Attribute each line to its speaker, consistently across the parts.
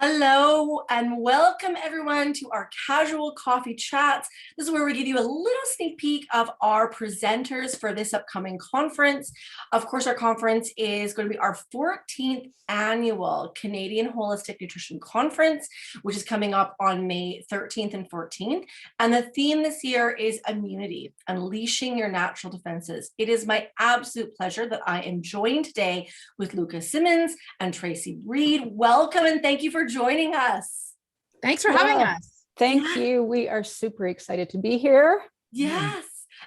Speaker 1: Hello and welcome everyone to our casual coffee chats. This is where we give you a little sneak peek of our presenters for this upcoming conference. Of course, our conference is going to be our 14th annual Canadian Holistic Nutrition Conference, which is coming up on May 13th and 14th. And the theme this year is immunity, unleashing your natural defenses. It is my absolute pleasure that I am joined today with Luka Symons and Tracey. Welcome and thank you for joining us.
Speaker 2: Thanks for having us.
Speaker 3: Thank you. We are super excited to be here.
Speaker 1: Yes.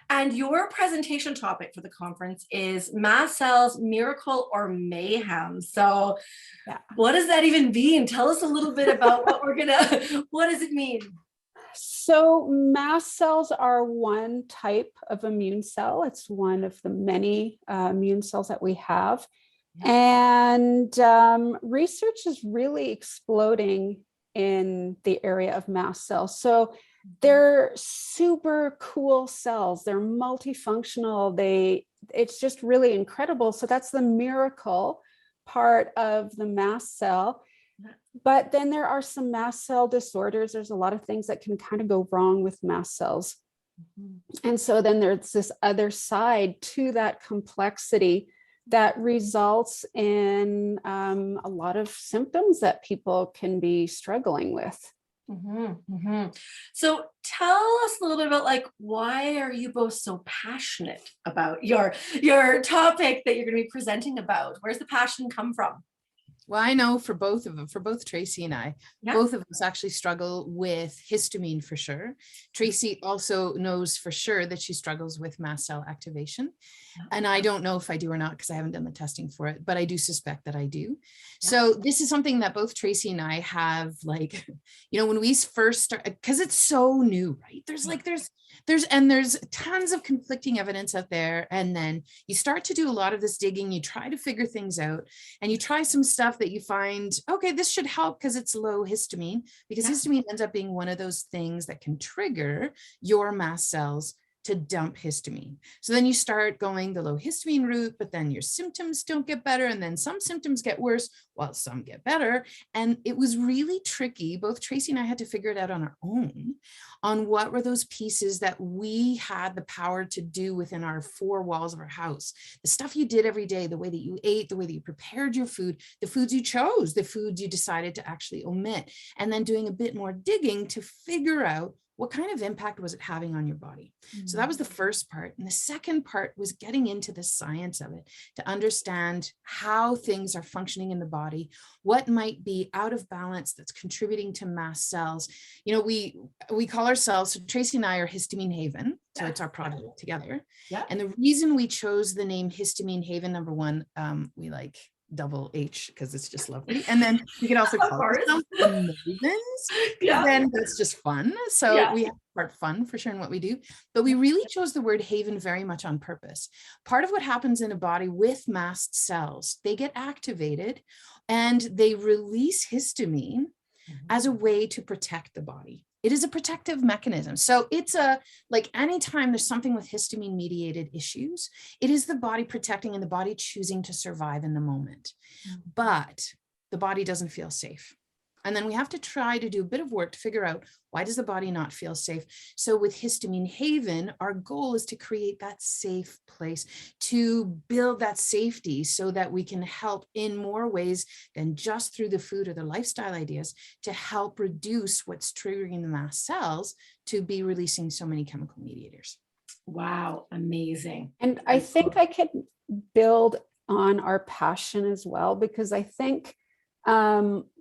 Speaker 1: And your presentation topic for the conference is Mast Cells, Miracle or Mayhem. So what does that even mean? Tell us a little bit about what does it mean?
Speaker 3: So mast cells are one type of immune cell. It's one of the many immune cells that we have. And research is really exploding in the area of mast cells. So they're super cool cells. They're multifunctional. It's just really incredible. So that's the miracle part of the mast cell. But then there are some mast cell disorders. There's a lot of things that can kind of go wrong with mast cells. And so then there's this other side to that complexity that results in a lot of symptoms that people can be struggling with.
Speaker 1: So tell us a little bit about why are you both so passionate about your topic that you're going to be presenting about? Where's the passion come from?
Speaker 2: Well, I know for both of them, for both Tracey and I, both of us actually struggle with histamine for sure. Tracey also knows for sure that she struggles with mast cell activation. And I don't know if I do or not because I haven't done the testing for it, but I do suspect that I do. So this is something that both Tracey and I have when we first start, because it's so new, right? There's tons of conflicting evidence out there. And then you start to do a lot of this digging, you try to figure things out and you try some stuff that you find, okay, this should help because it's low histamine, because histamine ends up being one of those things that can trigger your mast cells to dump histamine. So then you start going the low histamine route, but then your symptoms don't get better. And then some symptoms get worse while some get better. And it was really tricky. Both Tracey and I had to figure it out on our own on what were those pieces that we had the power to do within our four walls of our house. The stuff you did every day, the way that you ate, the way that you prepared your food, the foods you chose, the foods you decided to actually omit, and then doing a bit more digging to figure out what kind of impact was it having on your body? So that was the first part. And the second part was getting into the science of it to understand how things are functioning in the body, what might be out of balance that's contributing to mast cells. We call ourselves, so Tracey and I are Histamine Haven. So it's our project together. And the reason we chose the name Histamine Haven, number one, we like double H because it's just lovely. And then you can also call ourselves the mavens. Then that's just fun. So we have part fun for sure in what we do, but we really chose the word haven very much on purpose. Part of what happens in a body with mast cells, they get activated and they release histamine as a way to protect the body. It is a protective mechanism. So it's anytime there's something with histamine mediated issues, it is the body protecting and the body choosing to survive in the moment. But the body doesn't feel safe. And then we have to try to do a bit of work to figure out, why does the body not feel safe? So with Histamine Haven, our goal is to create that safe place, to build that safety so that we can help in more ways than just through the food or the lifestyle ideas to help reduce what's triggering the mast cells to be releasing so many chemical mediators.
Speaker 1: Wow, amazing.
Speaker 3: And I think I could build on our passion as well, because I think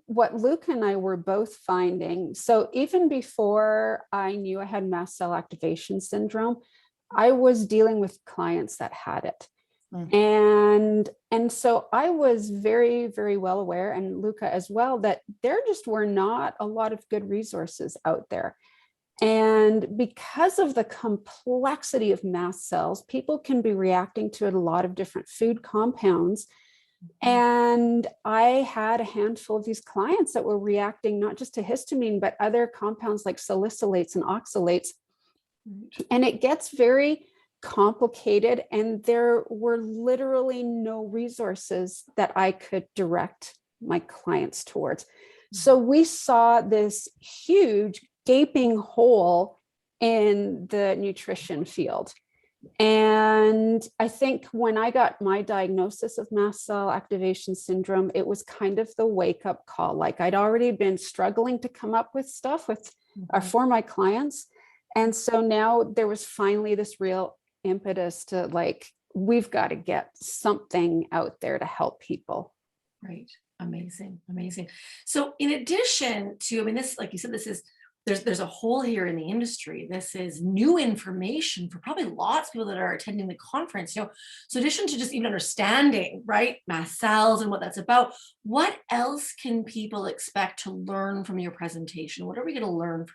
Speaker 3: what Luke and I were both finding, so even before I knew I had mast cell activation syndrome, I was dealing with clients that had it. And so I was very, very well aware, and Luka as well, that there just were not a lot of good resources out there. And because of the complexity of mast cells, people can be reacting to a lot of different food compounds. And I had a handful of these clients that were reacting not just to histamine, but other compounds like salicylates and oxalates. And it gets very complicated. And there were literally no resources that I could direct my clients towards. So we saw this huge gaping hole in the nutrition field. And I think when I got my diagnosis of mast cell activation syndrome, it was kind of the wake up call. Like I'd already been struggling to come up with stuff for my clients. And so now there was finally this real impetus to like, we've got to get something out there to help people.
Speaker 1: Right. Amazing. Amazing. So in addition to, I mean, this, like you said, this is, there's a hole here in the industry. This is new information for probably lots of people that are attending the conference. So in addition to just even understanding, right, mast cells and what that's about, what else can people expect to learn from your presentation? What are we going to learn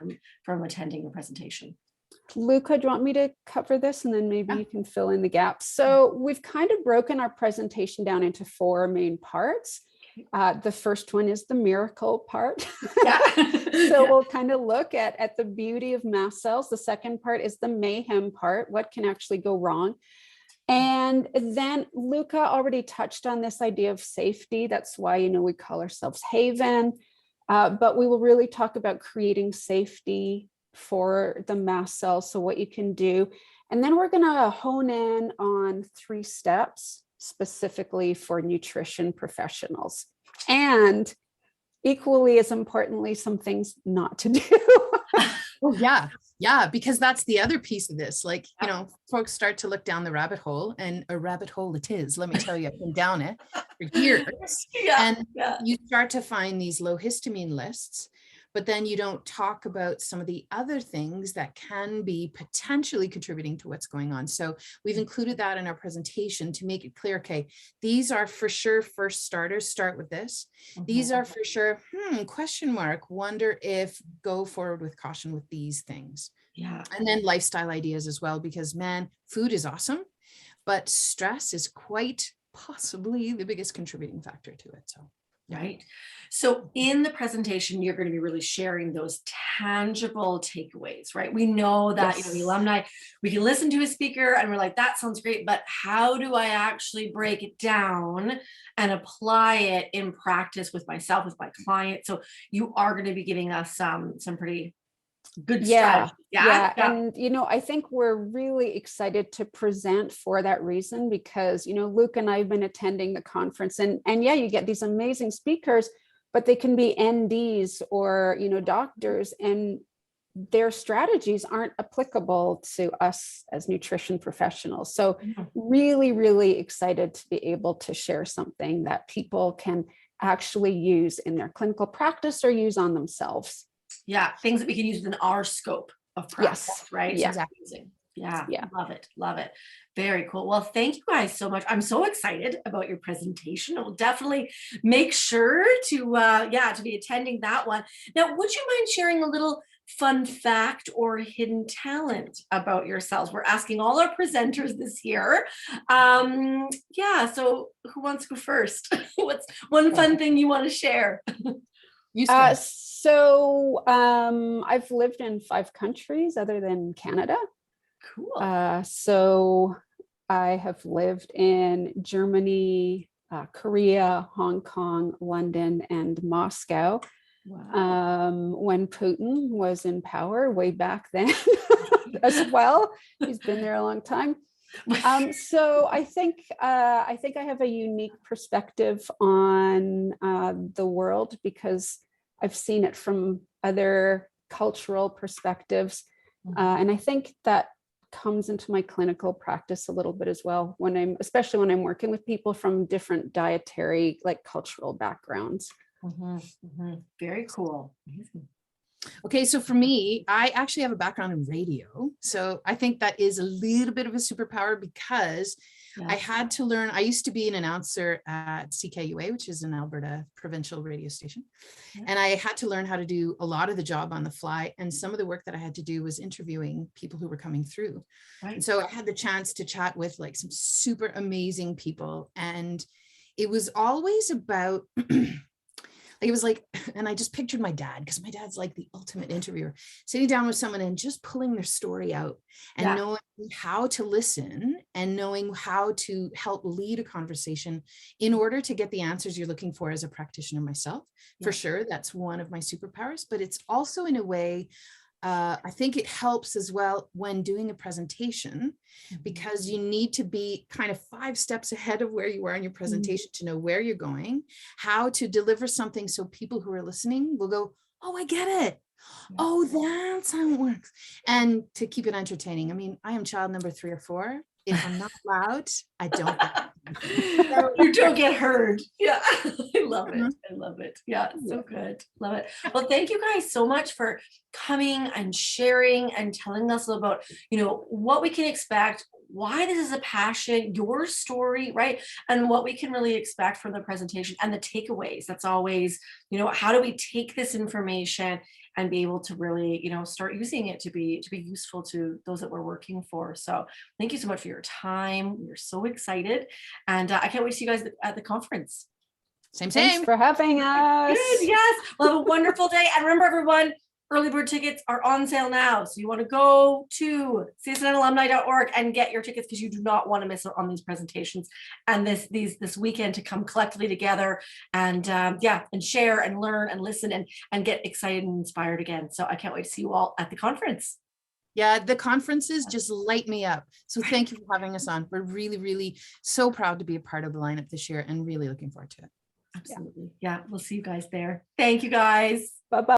Speaker 1: from attending your presentation?
Speaker 3: Luka, do you want me to cover this and then maybe you can fill in the gaps? So we've kind of broken our presentation down into 4 main parts. The first one is the miracle part.
Speaker 1: Yeah.
Speaker 3: So we'll kind of look at the beauty of mast cells. The second part is the mayhem part, what can actually go wrong. And then Luka already touched on this idea of safety. That's why, we call ourselves Haven, but we will really talk about creating safety for the mast cells. So what you can do. And then we're going to hone in on 3 steps specifically for nutrition professionals, and equally as importantly, some things not to do.
Speaker 2: Oh yeah, because that's the other piece of this. Like, folks start to look down the rabbit hole, and a rabbit hole it is. Let me tell you, I've been down it for years. You start to find these low histamine lists, but then you don't talk about some of the other things that can be potentially contributing to what's going on. So we've included that in our presentation to make it clear, okay, these are for sure first starters, start with this. These are for sure, question mark, wonder if, go forward with caution with these things.
Speaker 1: Yeah.
Speaker 2: And then lifestyle ideas as well, because man, food is awesome, but stress is quite possibly the biggest contributing factor to it. So.
Speaker 1: Right. So in the presentation, you're going to be really sharing those tangible takeaways, right? We know that, the alumni, we can listen to a speaker and we're like, that sounds great, but how do I actually break it down and apply it in practice with myself, with my clients? So you are going to be giving us some pretty good strategy.
Speaker 3: Yeah. And, I think we're really excited to present for that reason, because, Luke and I have been attending the conference and you get these amazing speakers, but they can be NDs or, doctors, and their strategies aren't applicable to us as nutrition professionals. So really, really excited to be able to share something that people can actually use in their clinical practice or use on themselves.
Speaker 1: Yeah, things that we can use within our scope of practice, right?
Speaker 3: Yeah.
Speaker 1: Exactly. Yeah. Love it. Very cool. Well, thank you guys so much. I'm so excited about your presentation. I will definitely make sure to be attending that one. Now, would you mind sharing a little fun fact or hidden talent about yourselves? We're asking all our presenters this year. So who wants to go first? What's one fun thing you want to share?
Speaker 3: So I've lived in 5 countries other than Canada.
Speaker 1: Cool.
Speaker 3: So I have lived in Germany, Korea, Hong Kong, London, and Moscow.
Speaker 1: Wow.
Speaker 3: When Putin was in power way back then as well. He's been there a long time. So I think I have a unique perspective on the world, because I've seen it from other cultural perspectives. And I think that comes into my clinical practice a little bit as well, especially when I'm working with people from different dietary, cultural backgrounds.
Speaker 1: Very cool.
Speaker 2: Okay, so for me, I actually have a background in radio. So I think that is a little bit of a superpower, because I had to learn. I used to be an announcer at CKUA, which is an Alberta provincial radio station. And I had to learn how to do a lot of the job on the fly. And some of the work that I had to do was interviewing people who were coming through. And so I had the chance to chat with some super amazing people. And it was always about It was like, and I just pictured my dad, because my dad's like the ultimate interviewer, sitting down with someone and just pulling their story out and knowing how to listen and knowing how to help lead a conversation in order to get the answers you're looking for as a practitioner myself. For sure, that's one of my superpowers, but it's also in a way, I think it helps as well when doing a presentation, because you need to be kind of 5 steps ahead of where you are in your presentation to know where you're going, how to deliver something so people who are listening will go, oh, I get it. Oh, that's how it works. And to keep it entertaining. I mean, I am child number 3 or 4. If I'm not loud, I don't.
Speaker 1: You don't get heard. Yeah, I love it. I love it. Yeah, so good. Love it. Well, thank you guys so much for coming and sharing and telling us about, what we can expect, why this is a passion, your story, right? And what we can really expect from the presentation and the takeaways. That's always, how do we take this information and be able to really, start using it to be useful to those that we're working for. So thank you so much for your time. We're so excited. And I can't wait to see you guys at the conference.
Speaker 2: Same.
Speaker 3: Thanks for having us.
Speaker 1: Good, yes. Well, have a wonderful day. And remember, everyone, early bird tickets are on sale now. So you want to go to CSNNAA.org and get your tickets, because you do not want to miss out on these presentations and this weekend to come collectively together and and share and learn and listen and get excited and inspired again. So I can't wait to see you all at the conference.
Speaker 2: Yeah, the conferences just light me up. So thank you for having us on. We're really, really so proud to be a part of the lineup this year and really looking forward to it.
Speaker 1: Absolutely. Yeah, we'll see you guys there. Thank you, guys.
Speaker 3: Bye-bye.